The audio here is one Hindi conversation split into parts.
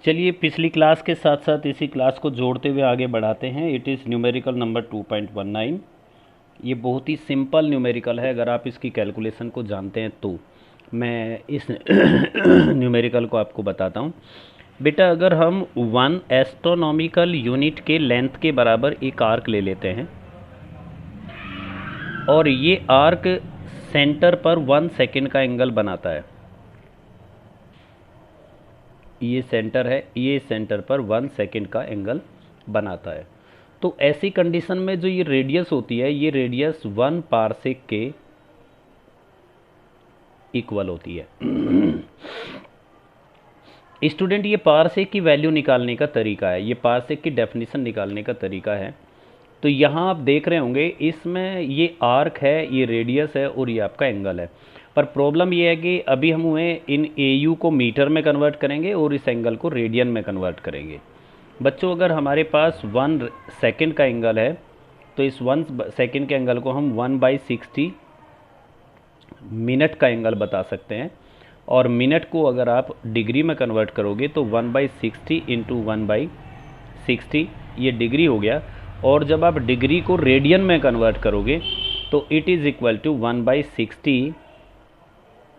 चलिए पिछली क्लास के साथ साथ इसी क्लास को जोड़ते हुए आगे बढ़ाते हैं। It is numerical number 2.19। ये बहुत ही सिंपल न्यूमेरिकल है, अगर आप इसकी कैलकुलेशन को जानते हैं तो। मैं इस न्यूमेरिकल को आपको बताता हूँ। बेटा अगर हम 1 एस्ट्रोनॉमिकल यूनिट के लेंथ के बराबर एक आर्क ले लेते हैं और ये आर्क सेंटर पर 1 सेकेंड का एंगल बनाता है। ये सेंटर है, ये सेंटर पर 1 सेकेंड का एंगल बनाता है। तो ऐसी कंडीशन में जो ये रेडियस होती है, ये रेडियस 1 पारसेक के इक्वल होती है। स्टूडेंट ये पारसेक की वैल्यू निकालने का तरीका है, ये पारसेक की डेफिनेशन निकालने का तरीका है। तो यहाँ आप देख रहे होंगे इसमें ये आर्क है, ये रेडियस है और ये आपका एंगल है। पर प्रॉब्लम ये है कि अभी हम उन्हें इन AU को मीटर में कन्वर्ट करेंगे और इस एंगल को रेडियन में कन्वर्ट करेंगे। बच्चों अगर हमारे पास 1 सेकेंड का एंगल है तो इस 1 सेकेंड के एंगल को हम 1/60 मिनट का एंगल बता सकते हैं। और मिनट को अगर आप डिग्री में कन्वर्ट करोगे तो 1/60 इंटू 1/60 ये डिग्री हो गया। और जब आप डिग्री को रेडियन में कन्वर्ट करोगे तो it is equal to 1/60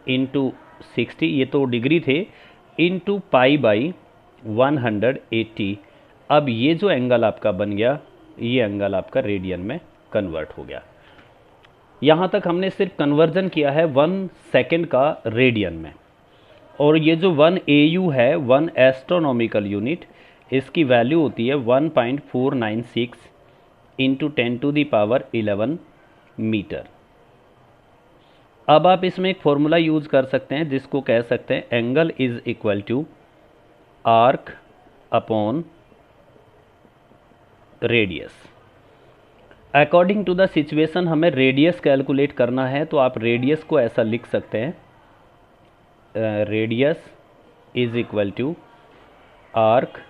into 60, ये तो डिग्री थे, इंटू π/180। अब ये जो एंगल आपका बन गया, ये एंगल आपका रेडियन में कन्वर्ट हो गया। यहाँ तक हमने सिर्फ कन्वर्जन किया है 1 सेकेंड का रेडियन में। और ये जो 1 AU है, 1 एस्ट्रोनॉमिकल यूनिट, इसकी वैल्यू होती है 1.496 इंटू 10⁻11 मीटर। अब आप इसमें एक फॉर्मूला यूज़ कर सकते हैं जिसको कह सकते हैं angle is equal to arc upon radius. According to the situation हमें रेडियस कैलकुलेट करना है, तो आप रेडियस को ऐसा लिख सकते हैं, radius is equal to arc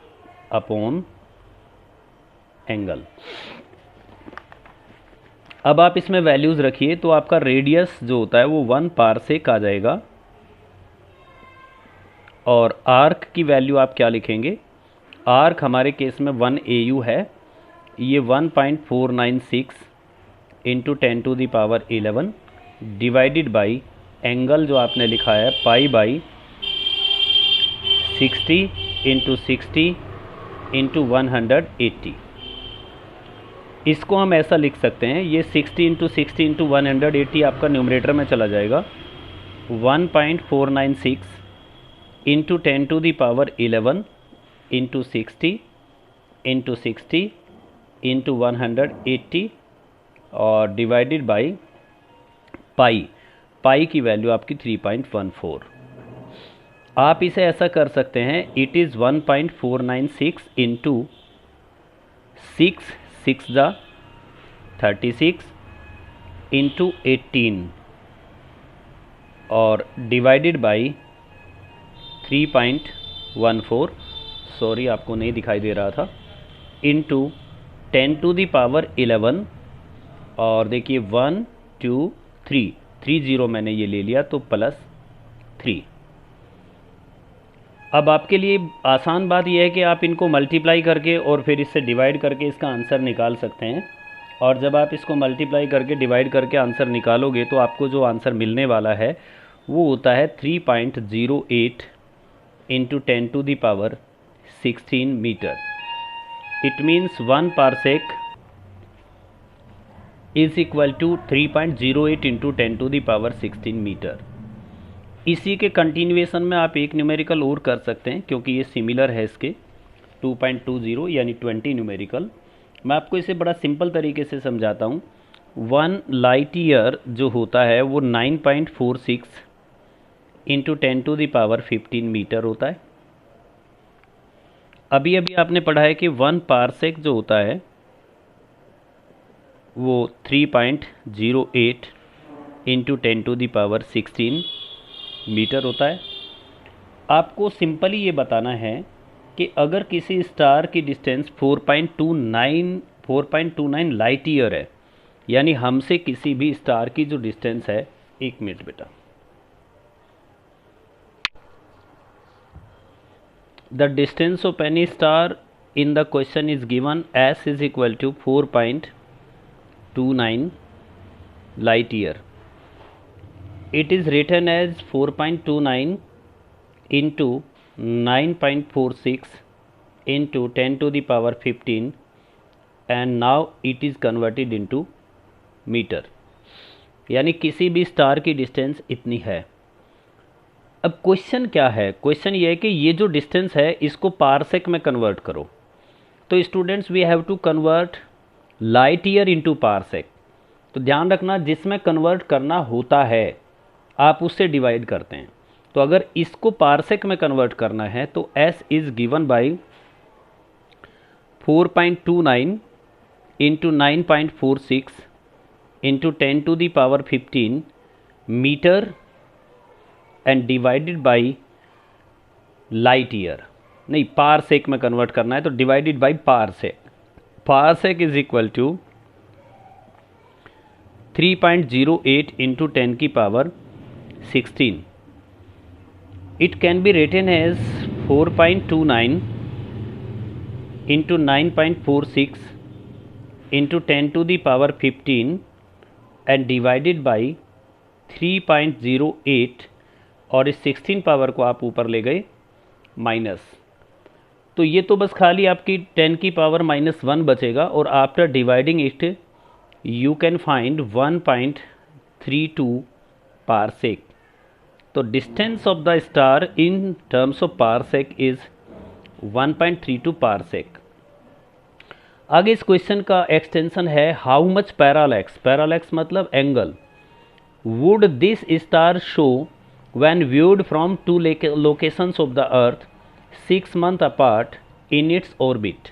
upon angle. अब आप इसमें वैल्यूज़ रखिए तो आपका रेडियस जो होता है वो 1 पारसेक आ जाएगा। और आर्क की वैल्यू आप क्या लिखेंगे, आर्क हमारे केस में 1 AU है, ये 1.496 इंटू 10⁻11 डिवाइडेड बाई एंगल जो आपने लिखा है π/60 इंटू 60 इंटू 180। इसको हम ऐसा लिख सकते हैं, ये 60 इंटू 60 इंटू 180 आपका न्यूमरेटर में चला जाएगा। 1.496 इंटू 10⁻11 इंटू 60 इंटू 60 इंटू 180 और डिवाइडेड बाई पाई की वैल्यू आपकी 3.14। आप इसे ऐसा कर सकते हैं, इट इज़ 1.496 इंटू 6 36 इंटू 18 और डिवाइडेड बाई 3.14, सॉरी आपको नहीं दिखाई दे रहा था, इंटू 10⁻11 और देखिए 1 2 3 30 मैंने ये ले लिया तो +3। अब आपके लिए आसान बात यह है कि आप इनको मल्टीप्लाई करके और फिर इससे डिवाइड करके इसका आंसर निकाल सकते हैं। और जब आप इसको मल्टीप्लाई करके डिवाइड करके आंसर निकालोगे तो आपको जो आंसर मिलने वाला है वो होता है 3.08 into 10⁻16 metre. It means 1 parsec is equal to 3.08 into 10⁻16 metre. इसी के कंटिन्यूएशन में आप एक न्यूमेरिकल और कर सकते हैं क्योंकि ये सिमिलर है इसके 2.20 यानी 20 न्यूमेरिकल। मैं आपको इसे बड़ा सिंपल तरीके से समझाता हूँ। 1 लाइट ईयर जो होता है वो 9.46 इंटू 10⁻15 मीटर होता है। अभी अभी आपने पढ़ा है कि 1 पारसेक जो होता है वो 3.08 इंटू 10⁻16 मीटर होता है। आपको सिंपली ये बताना है कि अगर किसी स्टार की डिस्टेंस 4.29 लाइट ईयर है, यानी हमसे किसी भी स्टार की जो डिस्टेंस है, 1 मिनट बेटा, the distance of any star in the question is given s is equal to 4.29 light year. It is written as 4.29 into 9.46 into 10 to the power 15 and now it is converted into metre, यानी किसी भी स्टार की डिस्टेंस इतनी है। अब क्वेश्चन क्या है? क्वेश्चन ये है कि ये जो डिस्टेंस है इसको पारसेक में कन्वर्ट करो। तो students we have to convert light year into parsec. तो ध्यान रखना जिसमें कन्वर्ट करना होता है आप उससे डिवाइड करते हैं। तो अगर इसको पारसेक में कन्वर्ट करना है तो s is given by 4.29 into 9.46 into 10 to the power 15 metre and divided by light year. नहीं, पारसेक में कन्वर्ट करना है तो divided by parsec. Parsec is equal to 3.08 into 10 की power 16। It can be written as 4.29 into 9.46 into 10 to the power 15 and divided by 3.08 और इस 16 पावर को आप ऊपर ले गए माइनस। तो ये तो बस खाली आपकी 10 की पावर -1 बचेगा और after dividing it you can find 1.32 parsec. तो distance of the star in terms of parsec is 1.32 parsec. आगे इस क्वेश्चन का एक्सटेंशन है हाउ मच पैरालैक्स। पैरालैक्स मतलब angle would this star show when viewed from two locations of the earth 6 months apart in its orbit।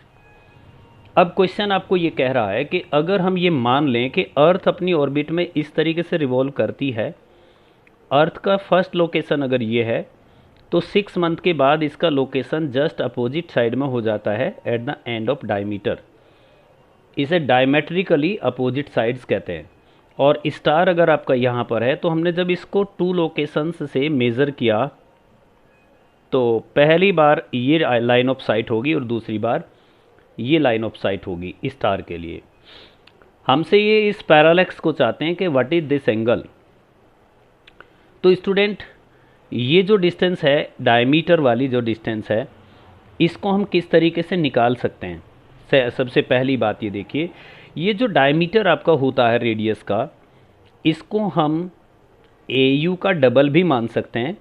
अब क्वेश्चन आपको ये कह रहा है कि अगर हम ये मान लें कि अर्थ अपनी ऑर्बिट में इस तरीके से रिवॉल्व करती है, अर्थ का फर्स्ट लोकेशन अगर ये है तो 6 मंथ के बाद इसका लोकेशन जस्ट अपोजिट साइड में हो जाता है at the end of diameter. इसे डायमेट्रिकली अपोजिट साइड्स कहते हैं। और स्टार अगर आपका यहाँ पर है तो हमने जब इसको 2 लोकेशंस से मेज़र किया तो पहली बार ये लाइन ऑफ साइट होगी और दूसरी बार ये लाइन ऑफ साइट होगी स्टार के लिए। हमसे ये इस पैरालैक्स को चाहते हैं कि व्हाट इज़ दिस एंगल। तो स्टूडेंट ये जो डिस्टेंस है डायमीटर वाली जो डिस्टेंस है इसको हम किस तरीके से निकाल सकते हैं? सबसे पहली बात ये देखिए, ये जो डायमीटर आपका होता है रेडियस का, इसको हम AU का डबल भी मान सकते हैं।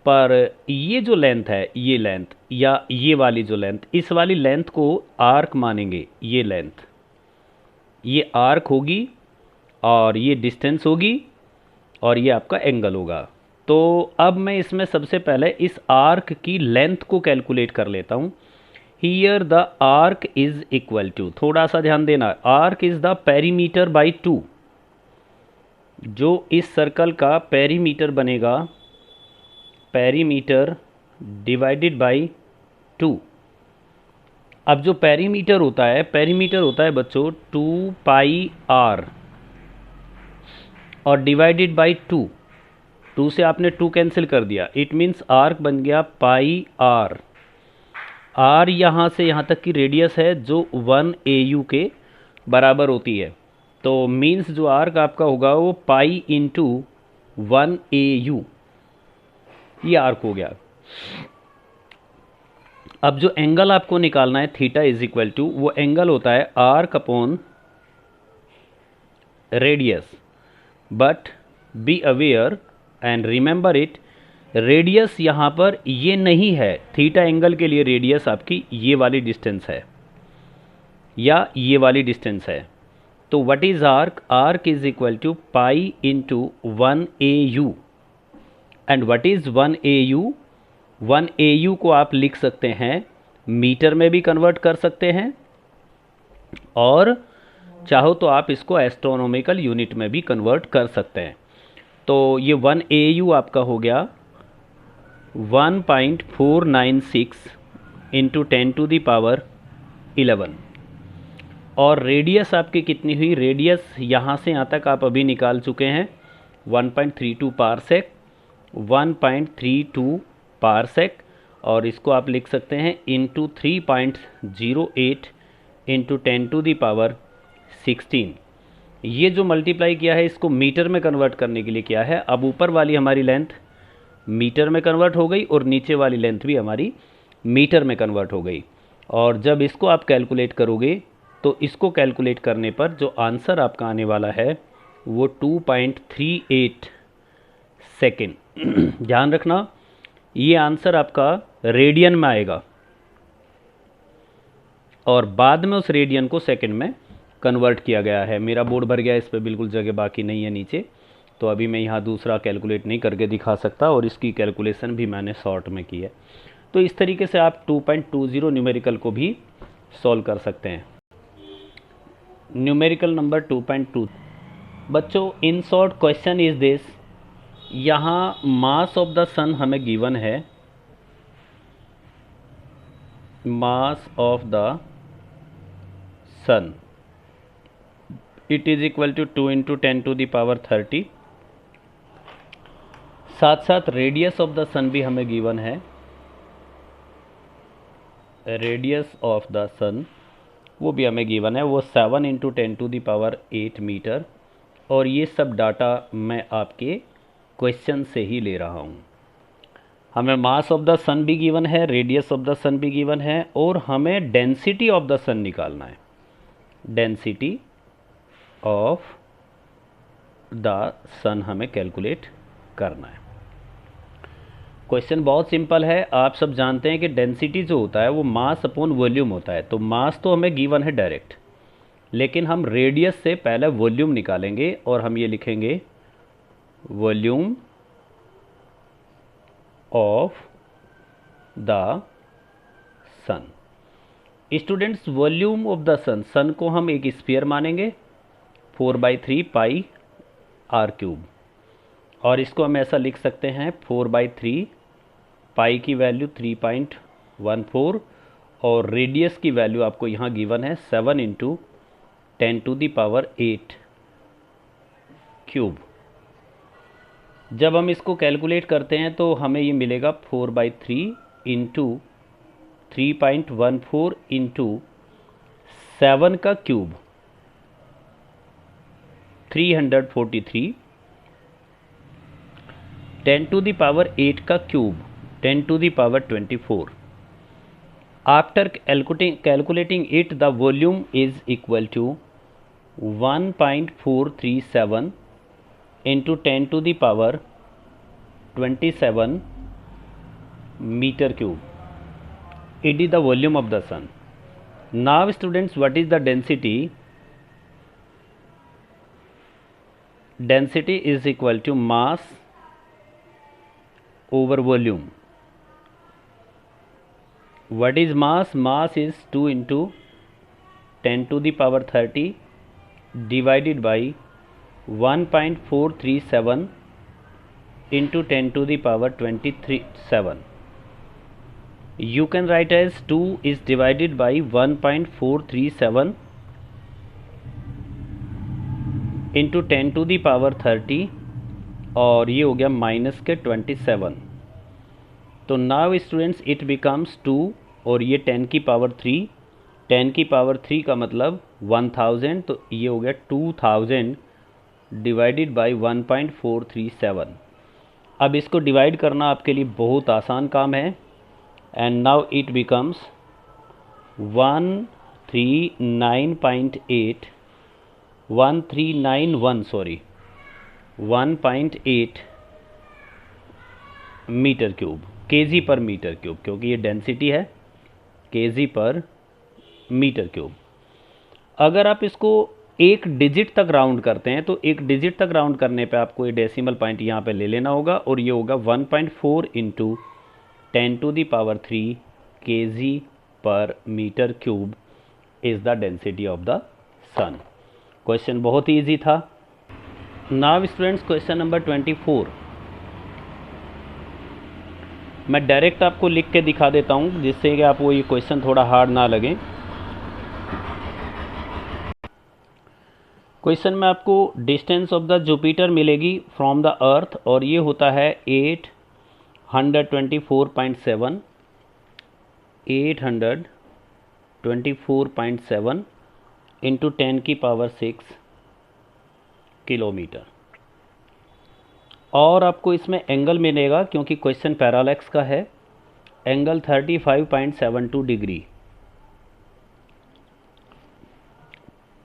पर ये जो लेंथ है, ये लेंथ या ये वाली जो लेंथ, इस वाली लेंथ को आर्क मानेंगे। ये लेंथ ये आर्क होगी और ये डिस्टेंस होगी और ये आपका एंगल होगा। तो अब मैं इसमें सबसे पहले इस आर्क की लेंथ को कैलकुलेट कर लेता हूँ। Here the arc is equal to, थोड़ा सा ध्यान देना, arc is the perimeter by 2। जो इस सर्कल का पेरीमीटर बनेगा, पेरीमीटर डिवाइडेड बाई 2। अब जो पेरीमीटर होता है, पेरीमीटर होता है बच्चों 2 पाई आर और डिवाइडेड बाई 2। 2 से आपने 2 कैंसिल कर दिया, इट मीन्स आर्क बन गया पाई आर। आर यहाँ से यहाँ तक की रेडियस है जो 1 AU के बराबर होती है। तो मीन्स जो आर्क आपका होगा वो पाई इंटू 1 AU, ये आर्क हो गया। अब जो एंगल आपको निकालना है थीटा इज इक्वल टू, वो एंगल होता है arc upon radius. But be aware and remember it, radius यहाँ पर ये नहीं है। थीटा एंगल के लिए रेडियस आपकी ये वाली डिस्टेंस है या ये वाली डिस्टेंस है। तो what is arc? Arc is equal to pi into 1 AU। And what is 1 AU? 1 AU को आप लिख सकते हैं मीटर में भी कन्वर्ट कर सकते हैं और चाहो तो आप इसको एस्ट्रोनॉमिकल यूनिट में भी कन्वर्ट कर सकते हैं। तो ये 1 AU आपका हो गया 1.496 इंटू 10 टू दी पावर 11। और रेडियस आपकी कितनी हुई? रेडियस यहाँ से यहाँ तक आप अभी निकाल चुके हैं 1.32 पारसेक, 1.32 पारसेक। और इसको आप लिख सकते हैं इंटू 3.08 इंटू 10⁻16। ये जो मल्टीप्लाई किया है इसको मीटर में कन्वर्ट करने के लिए किया है। अब ऊपर वाली हमारी लेंथ मीटर में कन्वर्ट हो गई और नीचे वाली लेंथ भी हमारी मीटर में कन्वर्ट हो गई। और जब इसको आप कैलकुलेट करोगे तो इसको कैलकुलेट करने पर जो आंसर आपका आने वाला है वो 2.38 सेकेंड। ध्यान रखना ये आंसर आपका रेडियन में आएगा और बाद में उस रेडियन को सेकंड में कन्वर्ट किया गया है। मेरा बोर्ड भर गया, इस पर बिल्कुल जगह बाकी नहीं है नीचे, तो अभी मैं यहाँ दूसरा कैलकुलेट नहीं करके दिखा सकता और इसकी कैलकुलेशन भी मैंने शॉर्ट में की है। तो इस तरीके से आप 2.20 न्यूमेरिकल को भी सॉल्व कर सकते हैं। Numerical number 2.2। बच्चों in short question is this, यहाँ मास ऑफ द सन हमें गिवन है, mass of the sun it is equal to 2 into 10⁻30। साथ साथ रेडियस ऑफ द सन भी हमें गिवन है, रेडियस ऑफ द सन वो भी हमें गिवन है, वो 7 इंटू 10⁸ मीटर। और ये सब डाटा मैं आपके क्वेश्चन से ही ले रहा हूँ। हमें मास ऑफ द सन भी गिवन है, रेडियस ऑफ द सन भी गिवन है और हमें डेंसिटी ऑफ द सन निकालना है, डेंसिटी ऑफ द सन हमें कैलकुलेट करना है। क्वेश्चन बहुत सिंपल है, आप सब जानते हैं कि डेंसिटी जो होता है वो मास अपॉन वॉल्यूम होता है। तो मास तो हमें गिवन है डायरेक्ट, लेकिन हम रेडियस से पहले वॉल्यूम निकालेंगे और हम ये लिखेंगे volume of the sun. Students volume of the sun, sun को हम एक स्फीयर मानेंगे 4/3 पाई r³ और इसको हम ऐसा लिख सकते हैं 4/3 पाई की वैल्यू 3.14 और रेडियस की वैल्यू आपको यहाँ गिवन है 7 इंटू 10⁻⁸ जब हम इसको कैलकुलेट करते हैं तो हमें ये मिलेगा 4/3 इंटू 3.14 इंटू 7 का क्यूब 343, 10⁸ का cube 10⁻24। After calculating it, the volume is equal to 1.437 into 10⁻27 meter cube. It is the volume of the sun. Now students, what is the density? Density is equal to mass over volume. What is mass? Mass is 2 into 10⁻30 divided by 1.437 into 10⁻27. You can write as 2 is divided by 1.437 into 10⁻30 और ये हो गया माइनस के 27। तो नाउ स्टूडेंट्स इट बिकम्स 2 और ये 10⁻3, 10⁻3 का मतलब 1000, तो ये हो गया 2000 डिवाइडेड बाई 1.437। अब इसको डिवाइड करना आपके लिए बहुत आसान काम है and now it becomes 1.8 metre cube, KG per metre cube, क्योंकि ये डेंसिटी है केजी पर मीटर क्यूब। अगर आप इसको एक डिजिट तक राउंड करते हैं तो एक डिजिट तक राउंड करने पे आपको ये डेसिमल पॉइंट यहाँ पे ले लेना होगा और ये होगा 1.4 into 10⁻3 KG per metre cube is the density of the sun. Question बहुत ही ईजी था। नाउ स्टूडेंट्स क्वेश्चन नंबर 24 मैं डायरेक्ट आपको लिख के दिखा देता हूँ जिससे कि आपको ये क्वेश्चन थोड़ा हार्ड ना लगे। क्वेश्चन में आपको डिस्टेंस ऑफ द जुपिटर मिलेगी फ्रॉम द अर्थ और ये होता है 824.7 824.7 इंटू 10⁶ किलोमीटर। और आपको इसमें एंगल मिलेगा, क्योंकि क्वेश्चन पैरालैक्स का है, एंगल 35.72 डिग्री,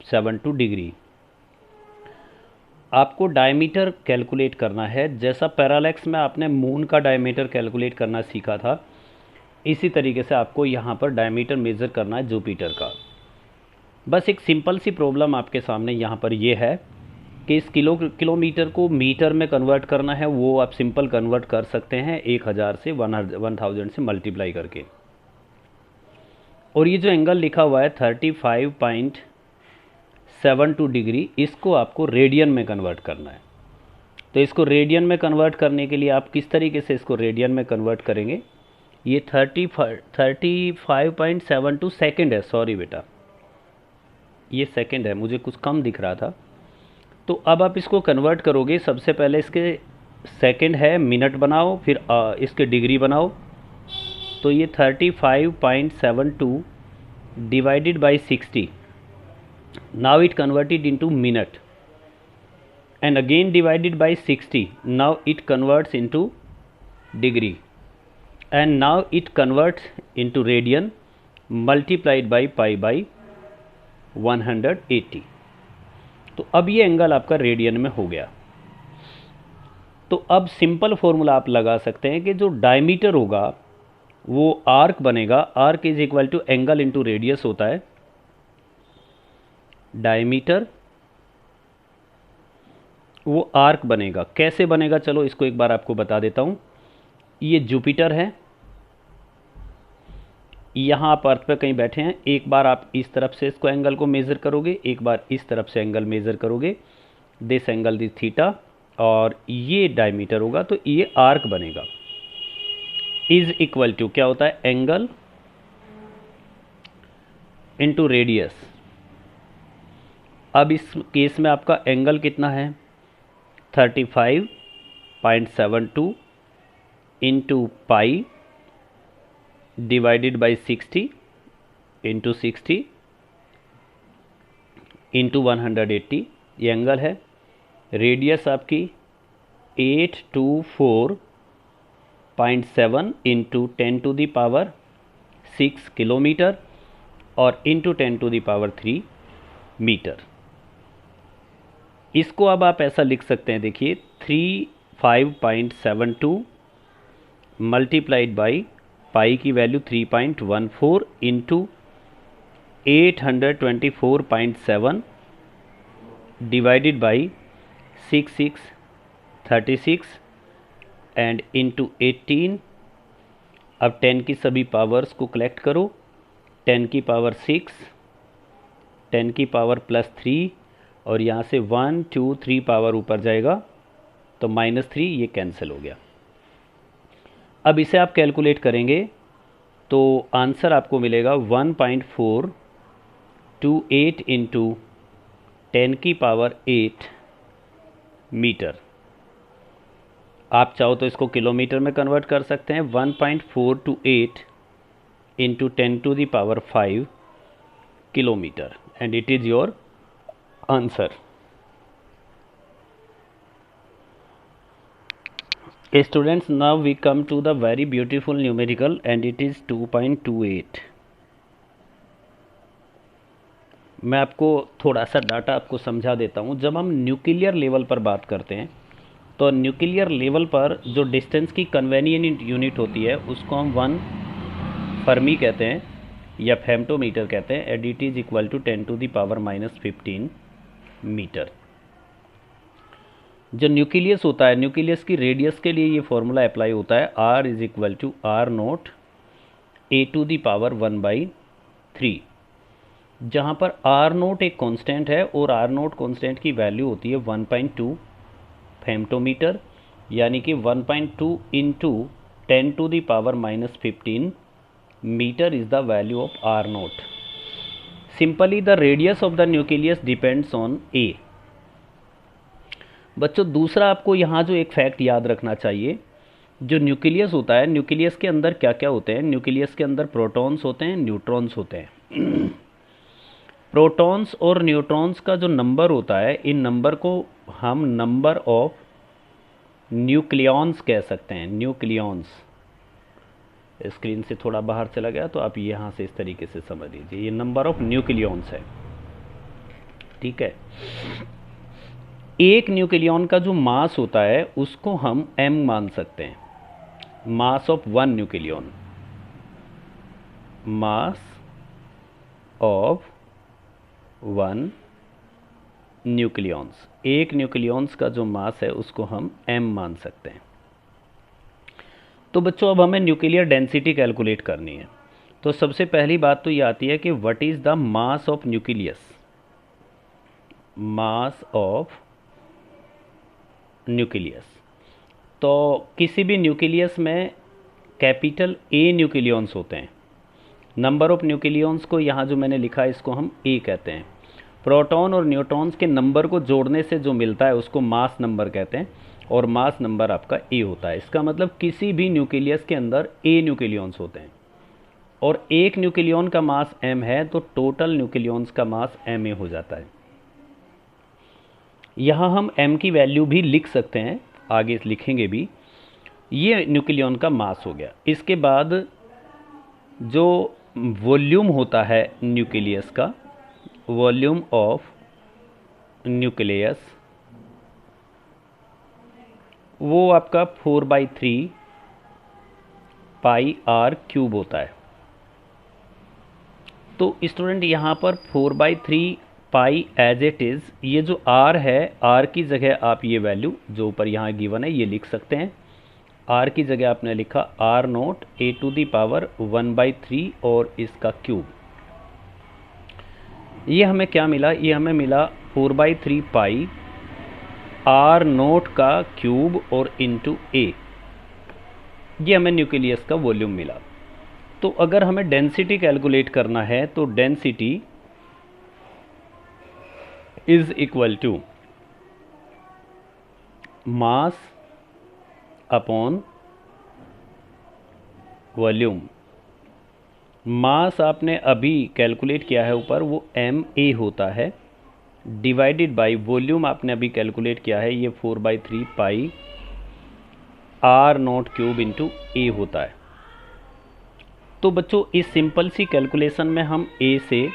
72 डिग्री। आपको डायमीटर कैलकुलेट करना है। जैसा पैरालैक्स में आपने मून का डायमीटर कैलकुलेट करना सीखा था, इसी तरीके से आपको यहाँ पर डायमीटर मेज़र करना है जुपिटर का। बस एक सिंपल सी प्रॉब्लम आपके सामने यहाँ पर ये है कि इस किलोमीटर को मीटर में कन्वर्ट करना है। वो आप सिंपल कन्वर्ट कर सकते हैं 1000 से 1000 से मल्टीप्लाई करके। और ये जो एंगल लिखा हुआ है 35.72 डिग्री, इसको आपको रेडियन में कन्वर्ट करना है। तो इसको रेडियन में कन्वर्ट करने के लिए आप किस तरीके से इसको रेडियन में कन्वर्ट करेंगे? ये 35.72 सेकेंड है, सॉरी बेटा, ये सेकेंड है, मुझे कुछ कम दिख रहा था। तो अब आप इसको कन्वर्ट करोगे, सबसे पहले इसके सेकेंड है, मिनट बनाओ, फिर इसके डिग्री बनाओ। तो ये 35.72 divided by 60, now it converted into minute, and again divided by 60, now it converts into degree, and now it converts into radian multiplied by pi by 180। तो अब ये एंगल आपका रेडियन में हो गया। तो अब सिंपल फॉर्मूला आप लगा सकते हैं कि जो डायमीटर होगा वो आर्क बनेगा, arc is equal to angle into radius होता है। डायमीटर वो आर्क बनेगा, कैसे बनेगा चलो इसको एक बार आपको बता देता हूँ। ये जुपिटर है, यहाँ आप अर्थ पे कहीं बैठे हैं। एक बार आप इस तरफ से इसको एंगल को मेज़र करोगे, एक बार इस तरफ से एंगल मेज़र करोगे, दिस एंगल दिस थीटा, और ये डायमीटर होगा, तो ये आर्क बनेगा। इज इक्वल टू क्या होता है? Angle into radius. अब इस केस में आपका एंगल कितना है? 35.72 into pi divided by 60 into 60 into 180, ये एंगल है। रेडियस आपकी 824.7 इंटू 10⁶ किलोमीटर और इंटू 10⁻³ मीटर। इसको अब आप ऐसा लिख सकते हैं, देखिए 35.72 मल्टीप्लाइड बाई पाई की value 3.14 into 824.7 divided by 6636 and into 18। अब 10 की सभी पावर्स को कलेक्ट करो, 10⁶, 10⁻+3, और यहाँ से 1 2 3 पावर ऊपर जाएगा तो -3, ये कैंसिल हो गया। अब इसे आप कैलकुलेट करेंगे तो आंसर आपको मिलेगा 1.428 इंटू 10⁸ मीटर। आप चाहो तो इसको किलोमीटर में कन्वर्ट कर सकते हैं। 1.428 into 10⁵ kilometre, and it is your answer. Students, now we come to the very beautiful numerical and it is 2.28। मैं आपको थोड़ा सा डाटा आपको समझा देता हूँ। जब हम न्यूक्लियर लेवल पर बात करते हैं तो न्यूक्लियर लेवल पर जो डिस्टेंस की कन्वेनिएंट यूनिट होती है उसको हम 1 फर्मी कहते हैं या फेम्टोमीटर कहते हैं, and it is equal to 10⁻⁻15 metre. जो न्यूक्लियस होता है, न्यूक्लियस की रेडियस के लिए ये फॉर्मूला अप्लाई होता है, R is equal to R0 a⁻⁴ जहाँ पर R0 एक कांस्टेंट है और R0 कांस्टेंट की वैल्यू होती है 1.2 फेम्टोमीटर, यानी कि 1.2 into 10⁻⁻15 metre is the value of R0। Simply the radius of the nucleus depends on A। बच्चों दूसरा आपको यहाँ जो एक फैक्ट याद रखना चाहिए जो न्यूक्लियस होता है, न्यूक्लियस के अंदर क्या क्या होते हैं? न्यूक्लियस के अंदर प्रोटॉन्स होते हैं, न्यूट्रॉन्स होते हैं। प्रोटॉन्स और न्यूट्रॉन्स का जो नंबर होता है, इन नंबर को हम नंबर ऑफ न्यूक्लियॉन्स कह सकते हैं। न्यूक्लियॉन्स, स्क्रीन से थोड़ा बाहर चला गया तो आप यहाँ से इस तरीके से समझ लीजिए, ये नंबर ऑफ न्यूक्लियॉन्स है, ठीक है। एक न्यूक्लियॉन का जो मास होता है उसको हम m मान सकते हैं, mass of one nucleon, mass of one nucleons, एक न्यूक्लियॉन्स का जो मास है उसको हम m मान सकते हैं। तो बच्चों अब हमें न्यूक्लियर डेंसिटी कैलकुलेट करनी है। तो सबसे पहली बात तो ये आती है कि what is the mass of nucleus, mass of nucleus. तो किसी भी न्यूक्लियस में कैपिटल A न्यूक्लियॉन्स होते हैं। नंबर ऑफ न्यूक्लियॉन्स को यहाँ जो मैंने लिखा है इसको हम A कहते हैं। प्रोटॉन और न्यूट्रॉन्स के नंबर को जोड़ने से जो मिलता है उसको मास नंबर कहते हैं, और मास नंबर आपका A होता है। इसका मतलब किसी भी न्यूक्लियस के अंदर A न्यूक्लियॉन्स होते हैं, और एक न्यूक्लियॉन का मास m है तो टोटल न्यूक्लियॉन्स का मास ma हो जाता है। यहाँ हम m की वैल्यू भी लिख सकते हैं, आगे लिखेंगे भी। ये न्यूक्लियॉन का मास हो गया। इसके बाद जो वॉल्यूम होता है न्यूक्लियस का, वॉल्यूम ऑफ न्यूक्लियस, वो आपका 4/3 पाई r क्यूब होता है। तो स्टूडेंट यहाँ पर 4/3 पाई एज इट इज़, ये जो r है, r की जगह आप ये वैल्यू जो ऊपर यहाँ गिवन है ये लिख सकते हैं। r की जगह आपने लिखा r0 a⁻1/3 और इसका क्यूब। ये हमें क्या मिला? ये हमें मिला 4/3 पाई r0 का क्यूब और इंटू a। ये हमें न्यूक्लियस का वॉल्यूम मिला। तो अगर हमें डेंसिटी कैलकुलेट करना है तो density is equal to mass upon volume. Mass आपने अभी कैलकुलेट किया है ऊपर, वो ma होता है, डिवाइडेड बाय वॉल्यूम आपने अभी कैलकुलेट किया है, ये 4/3 पाई r0 क्यूब इंटू a होता है। तो बच्चों इस सिंपल सी कैलकुलेशन में हम a से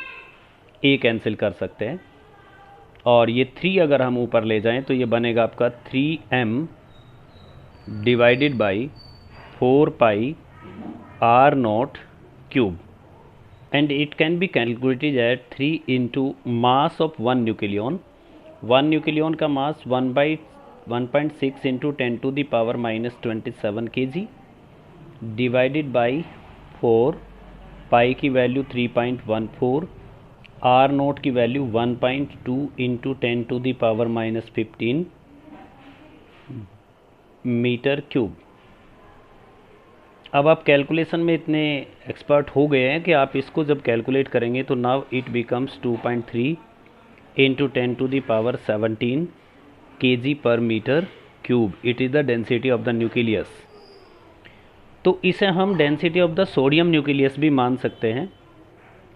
a कैंसिल कर सकते हैं, और ये 3 अगर हम ऊपर ले जाएं तो ये बनेगा आपका 3m divided by 4 pi r0 cube, and it can be calculated at 3 into mass of one nucleon. One nucleon का मास 1/1.6 इंटू 10⁻⁻27 kg डिवाइडेड बाई 4, पाई की वैल्यू 3.14, r0 की वैल्यू 1.2 इंटू 10⁻⁻15 मीटर क्यूब। अब आप कैलकुलेशन में इतने एक्सपर्ट हो गए हैं कि आप इसको जब कैलकुलेट करेंगे तो now it becomes 2.3 into 10⁻17 kg per metre cube. It is the density of the nucleus. तो इसे हम density of the sodium nucleus भी मान सकते हैं।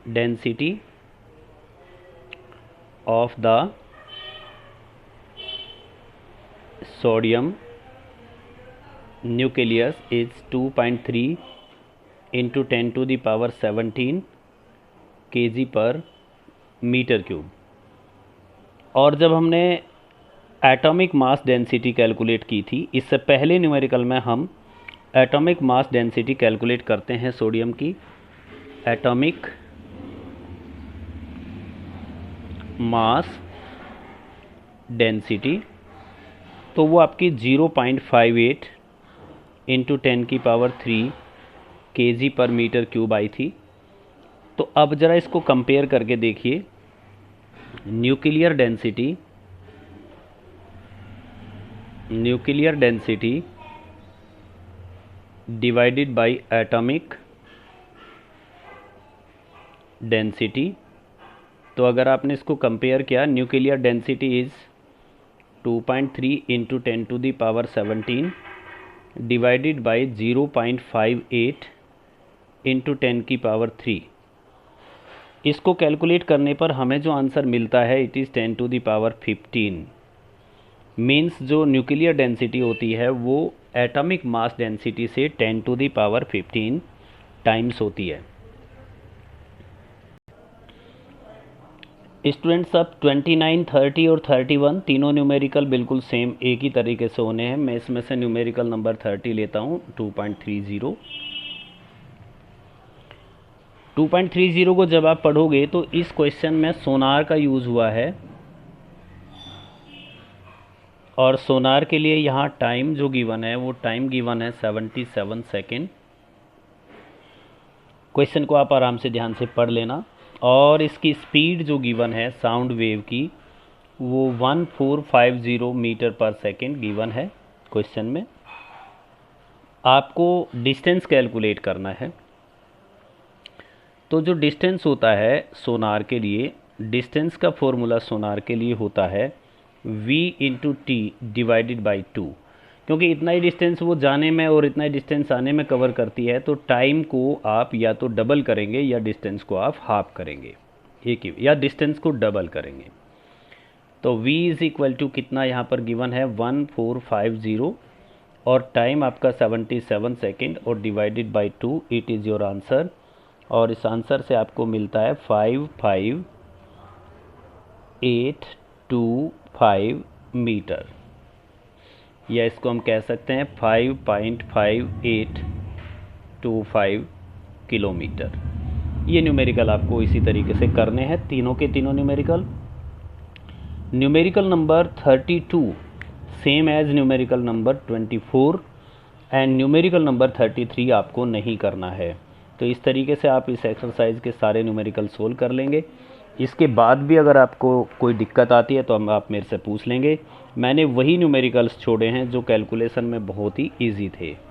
Density of the sodium nucleus is 2.3 into 10⁻17 kg per metre cube. और जब हमने एटॉमिक मास डेंसिटी कैलकुलेट की थी, इससे पहले न्यूमेरिकल में हम एटॉमिक मास डेंसिटी कैलकुलेट करते हैं सोडियम की। एटॉमिक मास डेंसिटी, तो वो आपकी 0.58 into 10⁻³ kg per metre cube आई थी। तो अब ज़रा इसको कंपेयर करके देखिए, nuclear density divided by atomic density. तो अगर आपने इसको कंपेयर किया, nuclear density is 2.3 into 10⁻17 divided by 0.58 into 10⁻3। इसको कैलकुलेट करने पर हमें जो आंसर मिलता है इट इज़ 10⁻15। मीन्स जो न्यूक्लियर डेंसिटी होती है वो एटॉमिक मास डेंसिटी से 10⁻15 टाइम्स होती है। स्टूडेंट्स, अब 29, 30 और 31 तीनों न्यूमेरिकल बिल्कुल सेम एक ही तरीके से होने हैं। मैं इसमें से न्यूमेरिकल नंबर 30 लेता हूँ, 2.30। 2.30 को जब आप पढ़ोगे तो इस क्वेश्चन में सोनार का यूज़ हुआ है, और सोनार के लिए यहाँ टाइम जो गिवन है वो टाइम गिवन है 77 सेकेंड। क्वेश्चन को आप आराम से ध्यान से पढ़ लेना। और इसकी स्पीड जो गिवन है साउंड वेव की वो 1450 मीटर पर सेकेंड गिवन है क्वेश्चन में। आपको डिस्टेंस कैलकुलेट करना है। तो जो डिस्टेंस होता है सोनार के लिए, डिस्टेंस का फॉर्मूला सोनार के लिए होता है v into T divided by 2। क्योंकि इतना ही डिस्टेंस वो जाने में और इतना ही डिस्टेंस आने में कवर करती है, तो टाइम को आप या तो डबल करेंगे या डिस्टेंस को आप हाफ करेंगे, एक ही, या डिस्टेंस को डबल करेंगे। तो v इज़ इक्वल टू कितना यहाँ पर गिवन है 1450 और टाइम आपका 77 सेकेंड और divided by 2, it is your answer. और इस आंसर से आपको मिलता है 55825 मीटर, या इसको हम कह सकते हैं 5.5825 किलोमीटर। ये न्यूमेरिकल आपको इसी तरीके से करने हैं, तीनों के तीनों numerical. Numerical number 32 same as numerical number 24 and numerical number 33 आपको नहीं करना है। तो इस तरीके से आप इस एक्सरसाइज के सारे न्यूमेरिकल सोल्व कर लेंगे। इसके बाद भी अगर आपको कोई दिक्कत आती है तो आप मेरे से पूछ लेंगे। मैंने वही न्यूमेरिकल्स छोड़े हैं जो कैलकुलेशन में बहुत ही ईजी थे।